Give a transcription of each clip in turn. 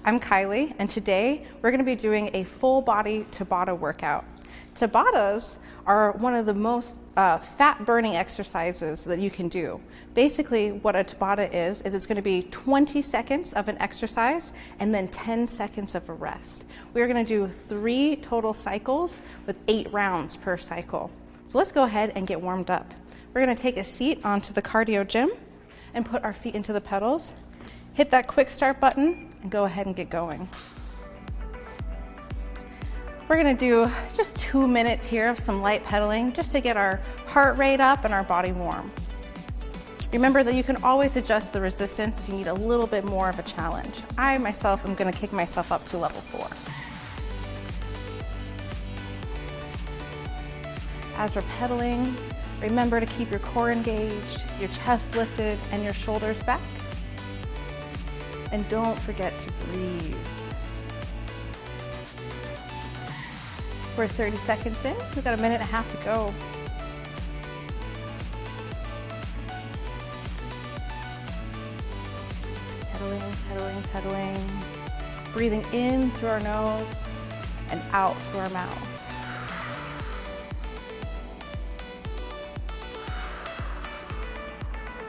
I'm Kylie, and today we're going to be doing a full body Tabata workout. Tabatas are one of the most fat burning exercises that you can do. Basically, what a Tabata is it's going to be 20 seconds of an exercise and then 10 seconds of a rest. We're going to do 3 total cycles with 8 rounds per cycle. So let's go ahead and get warmed up. We're going to take a seat onto the cardio gym and put our feet into the pedals. Hit that quick start button and go ahead and get going. We're gonna do just 2 minutes here of some light pedaling just to get our heart rate up and our body warm. Remember that you can always adjust the resistance if you need a little bit more of a challenge. I myself am gonna kick myself up to level 4. As we're pedaling, remember to keep your core engaged, your chest lifted, and your shoulders back. And don't forget to breathe. We're 30 seconds in. We've got a minute and a half to go. Pedaling, pedaling, pedaling. Breathing in through our nose and out through our mouth.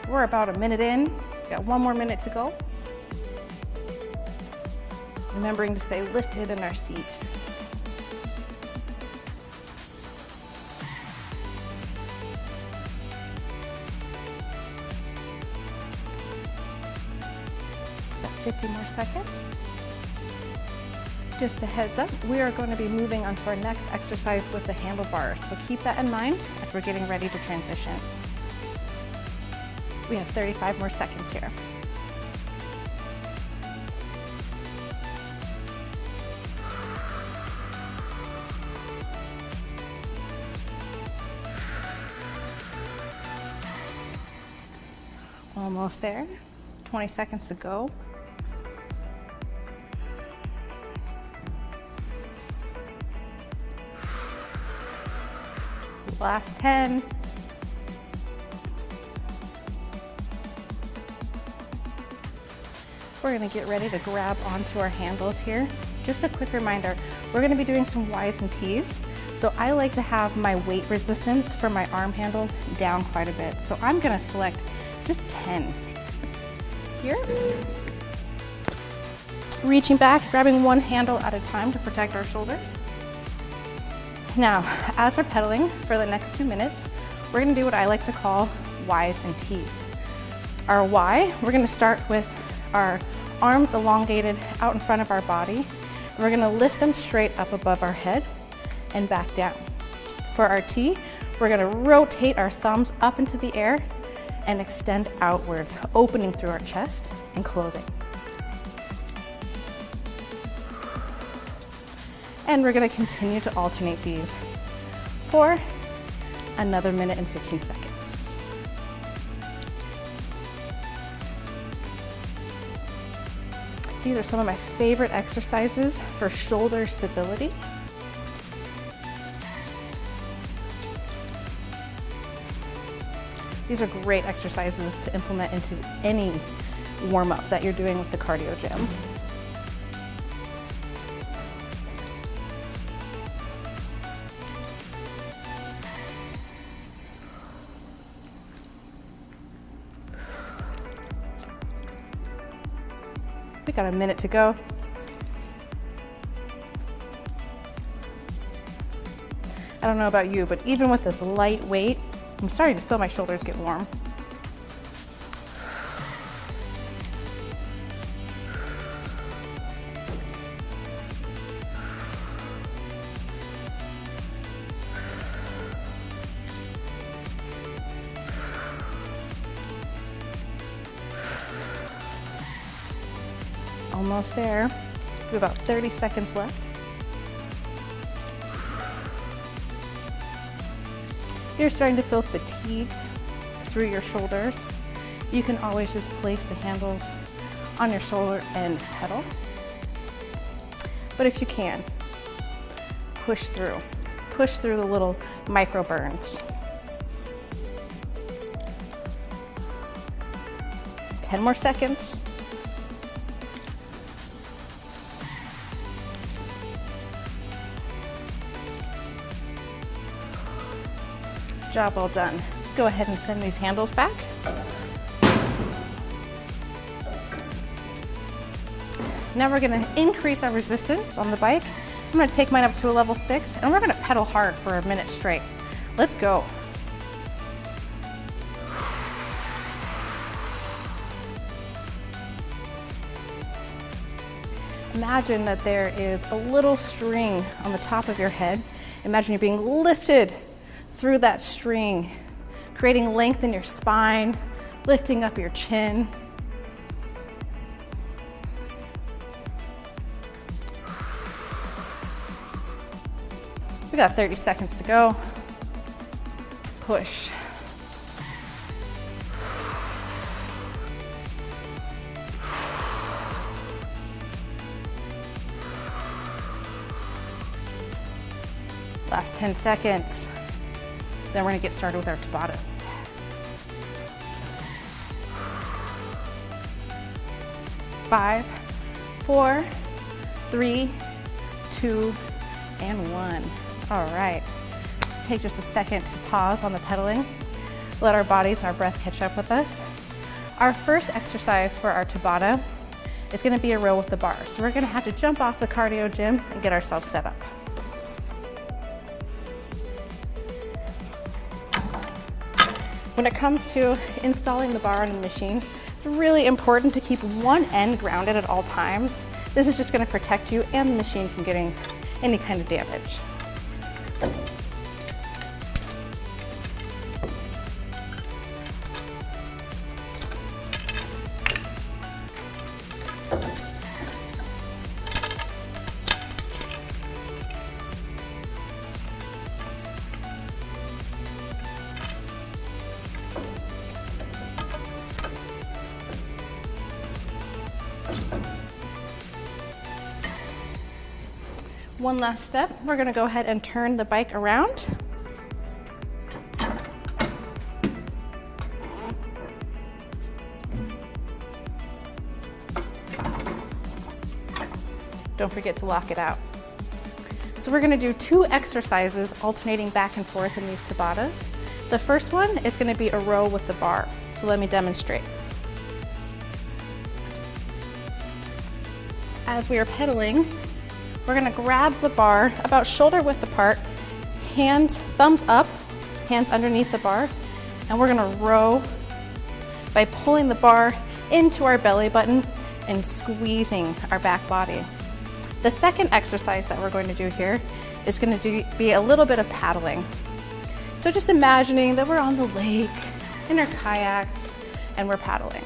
We're about a minute in. We've got 1 more minute to go. Remembering to stay lifted in our seat. About 50 more seconds. Just a heads up, we are going to be moving on to our next exercise with the handlebars, so keep that in mind as we're getting ready to transition. We have 35 more seconds here. Almost there. 20 seconds to go. Last 10. We're going to get ready to grab onto our handles here. Just a quick reminder, we're going to be doing some Ys and Ts. So I like to have my weight resistance for my arm handles down quite a bit. So I'm going to select just 10 here. Reaching back, grabbing one handle at a time to protect our shoulders. Now, as we're pedaling for the next 2 minutes, we're gonna do what I like to call Ys and Ts. Our Y, we're gonna start with our arms elongated out in front of our body. And we're gonna lift them straight up above our head and back down. For our T, we're gonna rotate our thumbs up into the air and extend outwards, opening through our chest and closing. And we're gonna continue to alternate these for another minute and 15 seconds. These are some of my favorite exercises for shoulder stability. These are great exercises to implement into any warm-up that you're doing with the cardio gym. We got a minute to go. I don't know about you, but even with this light weight, I'm starting to feel my shoulders get warm. Almost there. We have about 30 seconds left. You're starting to feel fatigued through your shoulders. You can always just place the handles on your shoulder and pedal. But if you can, push through. Push through the little micro burns. 10 more seconds. Job well done. Let's go ahead and send these handles back. Now we're gonna increase our resistance on the bike. I'm gonna take mine up to a level 6 and we're gonna pedal hard for a minute straight. Let's go. Imagine that there is a little string on the top of your head. Imagine you're being lifted through that string, creating length in your spine, lifting up your chin. We got 30 seconds to go. Push. Last 10 seconds. Then we're gonna get started with our Tabatas. Five, 4, 3, 2, and 1. All right, let's take just a second to pause on the pedaling. Let our bodies and our breath catch up with us. Our first exercise for our Tabata is gonna be a row with the bar. So we're gonna have to jump off the cardio gym and get ourselves set up. When it comes to installing the bar on the machine, it's really important to keep one end grounded at all times. This is just gonna protect you and the machine from getting any kind of damage. One last step, we're gonna go ahead and turn the bike around. Don't forget to lock it out. So we're gonna do 2 exercises alternating back and forth in these Tabatas. The first one is gonna be a row with the bar. So let me demonstrate. As we are pedaling, we're gonna grab the bar about shoulder width apart, hands, thumbs up, hands underneath the bar, and we're gonna row by pulling the bar into our belly button and squeezing our back body. The second exercise that we're going to do here is gonna be a little bit of paddling. So just imagining that we're on the lake in our kayaks and we're paddling.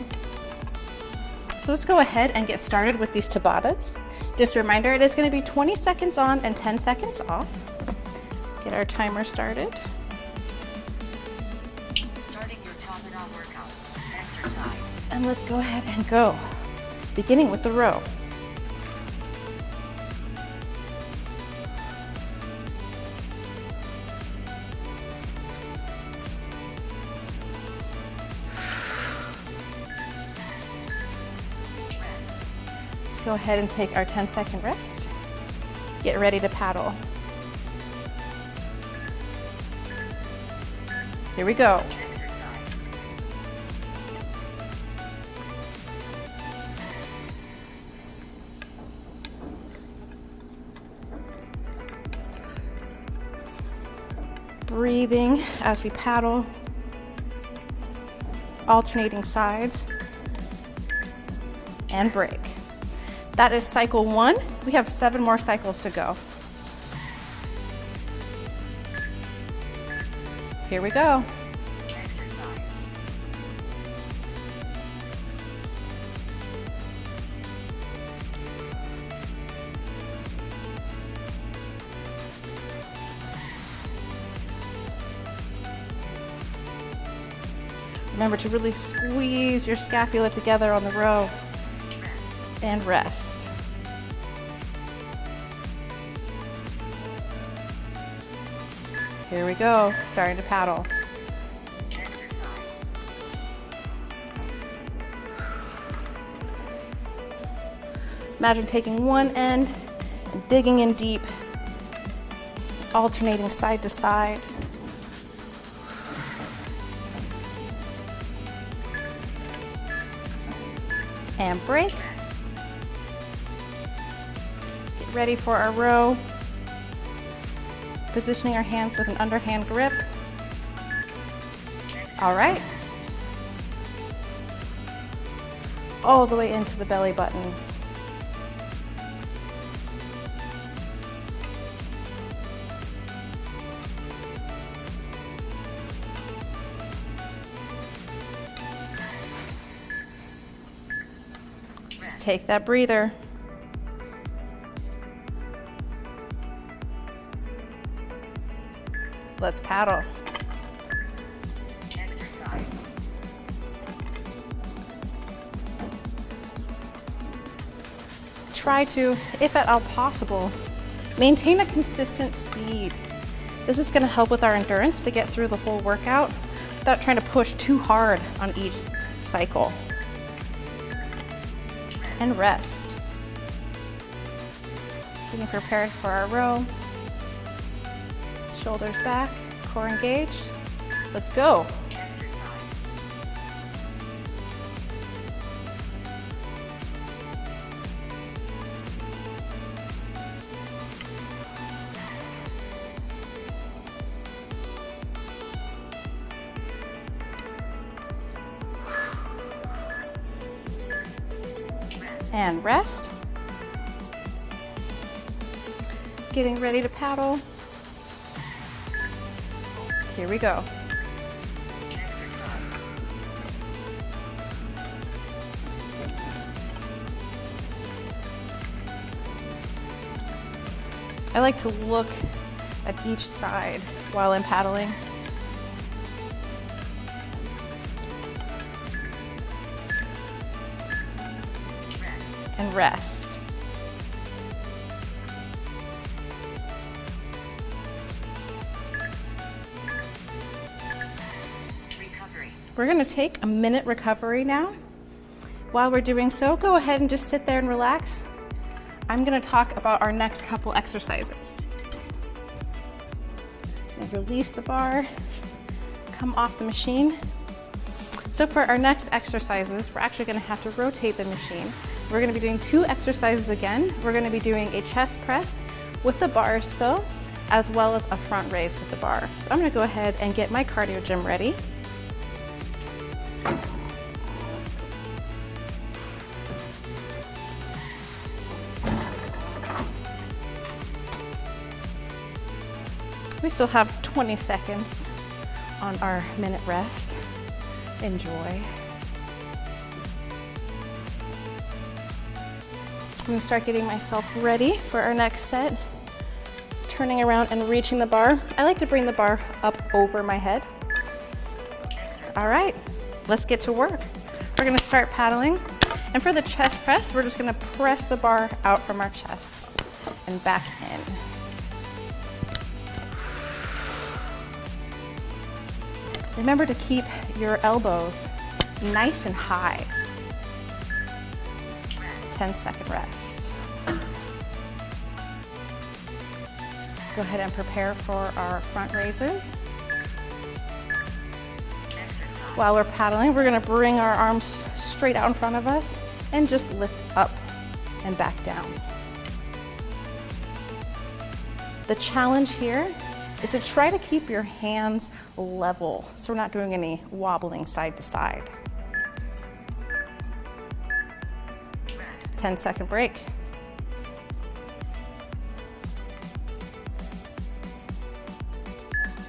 So let's go ahead and get started with these Tabatas. Just a reminder, it is going to be 20 seconds on and 10 seconds off. Get our timer started. Starting your Tabata workout. Exercise. And let's go ahead and go. Beginning with the row. Go ahead and take our 10-second rest. Get ready to paddle. Here we go. Breathing as we paddle, alternating sides, and break. That is cycle 1. We have 7 more cycles to go. Here we go. Exercise. Remember to really squeeze your scapula together on the row. And rest. Here we go, starting to paddle. Exercise. Imagine taking one end and digging in deep, alternating side to side. And break. Get ready for our row. Positioning our hands with an underhand grip. All right. All the way into the belly button. Just take that breather. Let's paddle. Exercise. Try to, if at all possible, maintain a consistent speed. This is going to help with our endurance to get through the whole workout without trying to push too hard on each cycle. And rest. Getting prepared for our row. Shoulders back, core engaged. Let's go. Exercise. And rest. Getting ready to paddle. Here we go. Exercise. I like to look at each side while I'm paddling. And rest. Recovery. We're going to take a minute recovery now. While we're doing so, go ahead and just sit there and relax. I'm going to talk about our next couple exercises. And release the bar, come off the machine. So for our next exercises, we're actually going to have to rotate the machine. We're going to be doing 2 exercises again. We're going to be doing a chest press with the bar still, as well as a front raise with the bar. So I'm going to go ahead and get my cardio gym ready. We still have 20 seconds on our minute rest. Enjoy. I'm going to start getting myself ready for our next set. Turning around and reaching the bar. I like to bring the bar up over my head. All right, let's get to work. We're going to start paddling. And for the chest press, we're just going to press the bar out from our chest and back in. Remember to keep your elbows nice and high. 10-second rest. Go ahead and prepare for our front raises. While we're paddling, we're going to bring our arms straight out in front of us and just lift up and back down. The challenge here is to try to keep your hands level so we're not doing any wobbling side to side. 10-second break.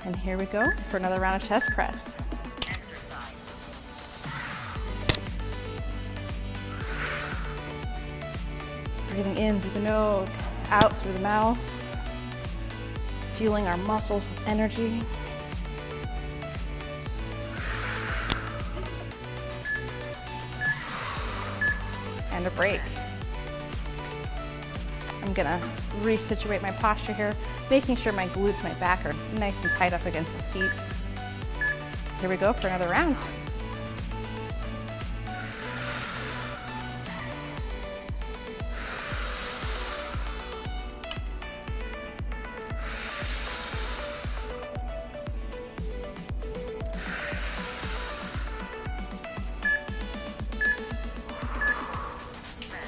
And here we go for another round of chest press. Exercise. Breathing in through the nose, out through the mouth. Fueling our muscles with energy. And a break. I'm gonna resituate my posture here, making sure my glutes, my back are nice and tight up against the seat. Here we go for another round.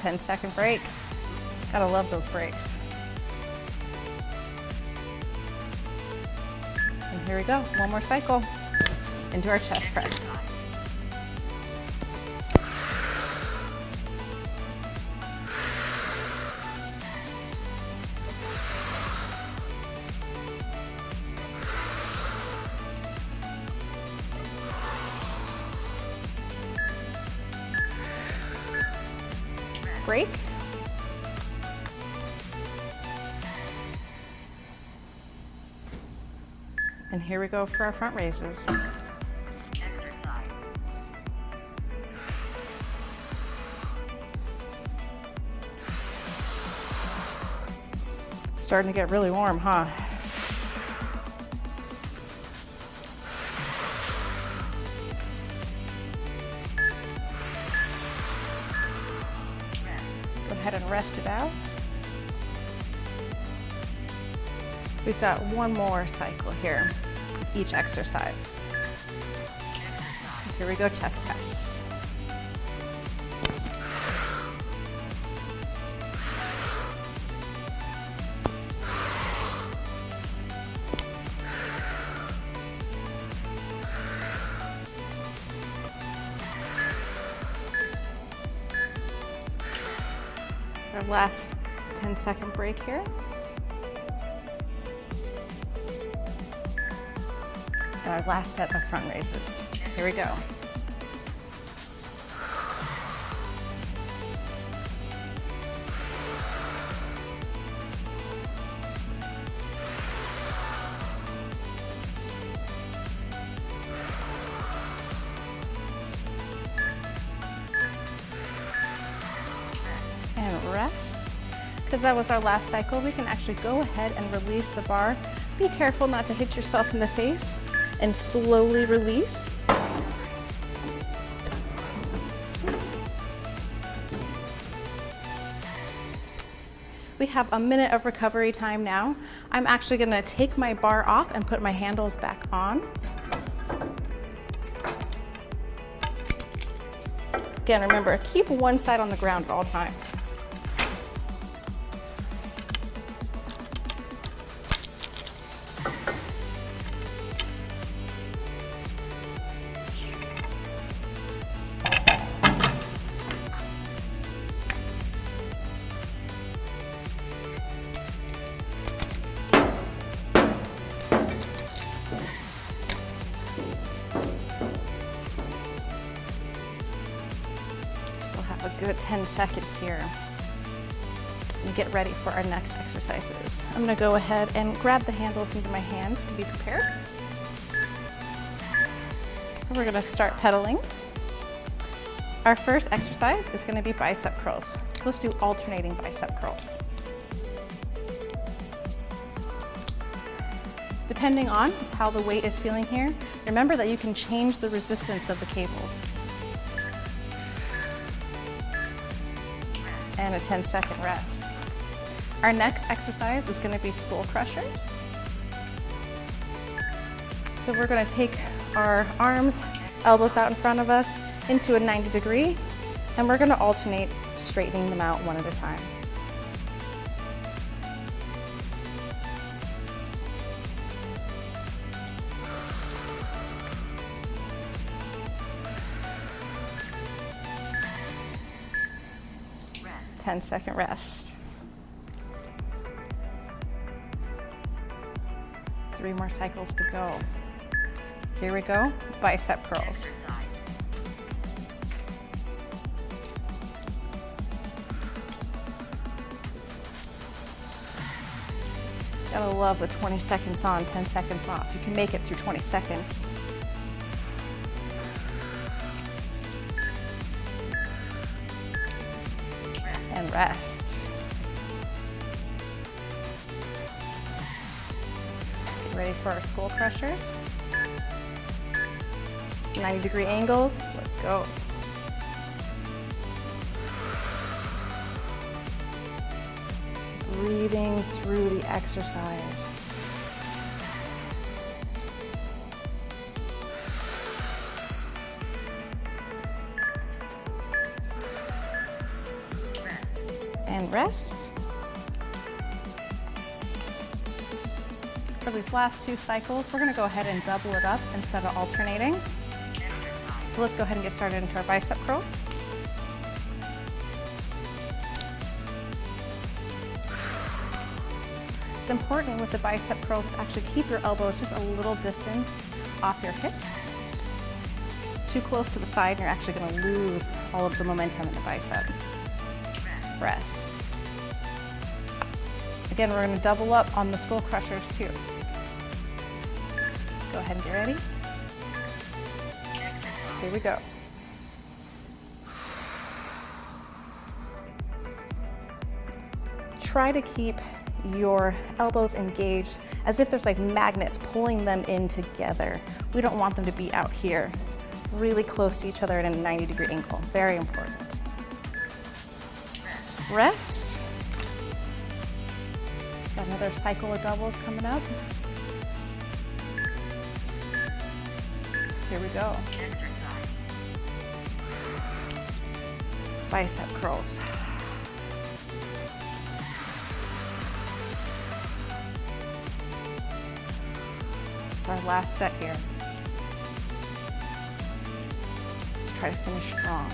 10-second break. Gotta love those breaks. And here we go, one more cycle into our chest press. Exercise. Break. And here we go for our front raises. Exercise. Starting to get really warm, huh? Rest. Go ahead and rest it out. We've got one more cycle here, each exercise. Exercise. Here we go, chest press. Our last 10-second break here. And our last set of front raises. Here we go. And rest. Because that was our last cycle, we can actually go ahead and release the bar. Be careful not to hit yourself in the face and slowly release. We have a minute of recovery time now. I'm actually gonna take my bar off and put my handles back on. Again, remember, keep one side on the ground at all times. Still have a good 10 seconds here. And get ready for our next exercises. I'm gonna go ahead and grab the handles into my hands to be prepared. And we're gonna start pedaling. Our first exercise is gonna be bicep curls. So let's do alternating bicep curls. Depending on how the weight is feeling here, remember that you can change the resistance of the cables. And a 10-second rest. Our next exercise is going to be skull crushers. So we're going to take our arms, elbows out in front of us, into a 90 degree, and we're going to alternate straightening them out one at a time. Rest. 10-second rest. 3 more cycles to go. Here we go, bicep curls. Exercise. Gotta love the 20 seconds on, 10 seconds off. You can make it through 20 seconds. And rest. Get ready for our skull crushers. 90-degree angles, let's go. Breathing through the exercise. Rest. and rest. For these last 2 cycles, we're gonna go ahead and double it up instead of alternating. Exercise. So let's go ahead and get started into our bicep curls. It's important with the bicep curls to actually keep your elbows just a little distance off your hips. Too close to the side and you're actually going to lose all of the momentum in the bicep. Rest. Again, we're going to double up on the skull crushers too. Let's go ahead and get ready. Exercise. Here we go. Try to keep your elbows engaged as if there's like magnets pulling them in together. We don't want them to be out here, really close to each other at a 90-degree angle. Very important. Rest. Got another cycle of doubles coming up. Here we go. Exercise. Bicep curls. It's our last set here. Let's try to finish strong.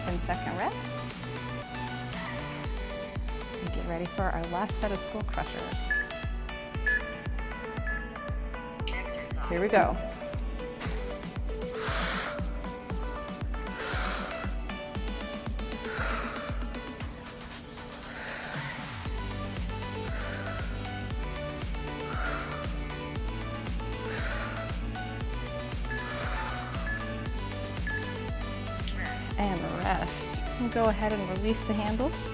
10-second rest. And get ready for our last set of skull crushers. Exercise. Here we go. And rest. And go ahead and release the handles.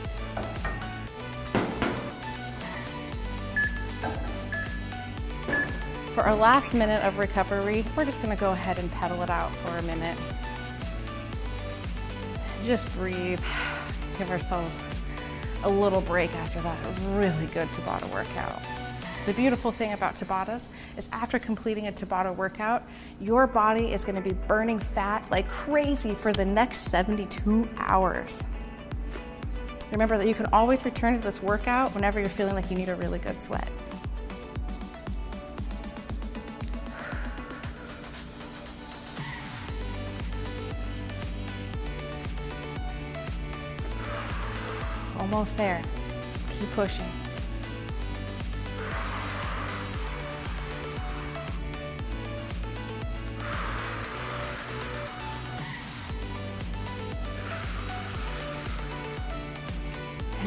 For our last minute of recovery, we're just going to go ahead and pedal it out for a minute. Just breathe. Give ourselves a little break after that really good Tabata workout. The beautiful thing about Tabatas is after completing a Tabata workout, your body is going to be burning fat like crazy for the next 72 hours. Remember that you can always return to this workout whenever you're feeling like you need a really good sweat. Almost there. Keep pushing.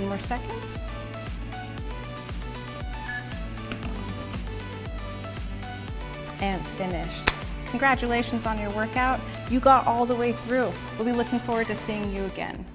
More seconds. And finished. Congratulations on your workout. You got all the way through. We'll be looking forward to seeing you again.